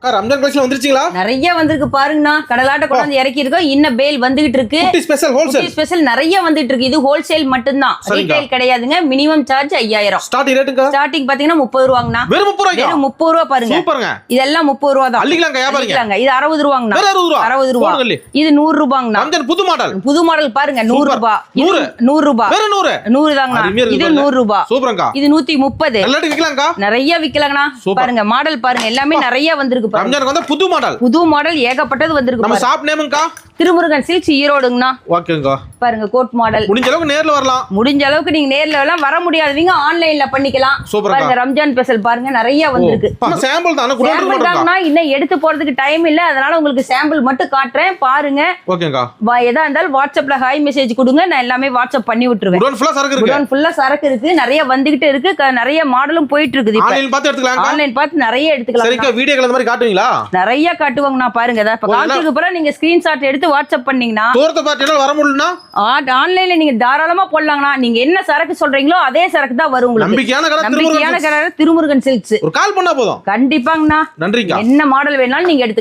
Ramzan collection வந்துருச்சுங்களா? நிறைய வந்திருக்கு பாருங்கண்ணா. கடலாட்ட கொண்டாந்து இறக்கி இருக்கோம். இன்னும் பேல் வந்துகிட்டு இருக்கு. ஸ்பெஷல் ஹோல்சேல் ஸ்பெஷல் நிறைய வந்துட்டு இருக்கு. இது ஹோல்சேல் மட்டும்தான், ரீட்டைல் கிடையாதுங்க. Minimum charge 5000. ஸ்டார்டிங் ரேட்டுங்க? ஸ்டார்டிங் பாத்தீங்கன்னா 30 ரூபாங்கண்ணா. வெறும் 30 ரூபாய். வெறும் 30 ரூபா பாருங்க. சூப்பர்ங்க. இதெல்லாம் 30 ரூபா தான். அள்ளிக்கலாங்க வியாபாரிங்க. இது 60 ரூபாங்கண்ணா. 60 ரூபா. இது 100 ரூபாங்கண்ணா. ரம்ஜான் புது மாடல். புது மாடல் பாருங்க. 100 ரூபாய். 100 ரூபாய். வெறும் 100. 100 தாங்கண்ணா. இது 100 ரூபாய். சூப்பர்ங்க. இது 130. நல்ல ரேட் விக்கலாம்க்கா. நிறைய விக்கலாங்கண்ணா. பாருங்க மாடல் பாருங்க. எல்லாமே நிறைய வந்திருக்கு பாருங்க. ரம்ஜானுக்கு வந்து புது மாடல். புது மாடல் ஏகப்பட்டது வந்திருக்கு. நம்ம ஷாப் நேமுங்கா திருமுருகன் சில்க்ஸ் ஈரோடுங்கண்ணா. ஓகேங்க. பாருங்க கோட் மாடல். முடிஞ்ச அளவுக்கு நேர்ல வரலாம். முடிஞ்ச அளவுக்கு நீங்க நேர்ல எல்லாம் வர முடியாதவங்க ஆன்லைன்ல பண்ணிக்கலாம். பாருங்க ரம்ஜான் ஸ்பெஷல் பாருங்க நிறைய வந்திருக்கு. சாம்பிள் தான குடோன் மட்டும்தான். இன்னும் எடுத்து போறதுக்கு டைம் இல்ல, அதனால உங்களுக்கு சாம்பிள் மட்டும் காட்டுறேன் பாருங்க. ஓகேங்க. எதா இருந்தாலும் வாட்ஸ்அப்ல ஹாய் மெசேஜ் கொடுங்க, நான் எல்லாமே வாட்ஸ்அப் பண்ணி விட்டுருவேன். குடோன் ஃபுல்லா சரக்கு இருக்கு. குடோன் ஃபுல்லா சரக்கு இருக்கு. நிறைய வந்துகிட்டே இருக்கு. நிறைய மாடலும் போயிட்டு இருக்குது. ஆன்லைன் பார்த்து எடுத்துக்கலாம். ஆன்லைன் பார்த்து நிறைய எடுத்துக்கலாம். சரிங்க. வீடியோல அந்த மாதிரி காட்டுவீங்களா? நிறைய காட்டுவாங்க. நான் பாருங்க இப்ப காட்டுறதுக்கு அப்புறம் நீங்க ஸ்கிரீன்ஷாட் எடுத்து வாட்ஸ்அப் பண்ணீங்கன்னா தூரத்தை பார்த்து வர முடியலனா ஆன்லைன்ல நீங்க தாராளமா போடலாங்கண்ணா. நீங்க என்ன சரக்கு சொல்றீங்களோ அதே சரக்கு தான் வரும் உங்களுக்கு. நம்பிக்கையான கடை திருமுருகன் சில்க்ஸ். ஒரு கால் பண்ணா போதும். கண்டிப்பாங்கண்ணா. நன்றிங்க. என்ன மாடல் வேணாலும் நீங்க எடுத்துக்கலாம்.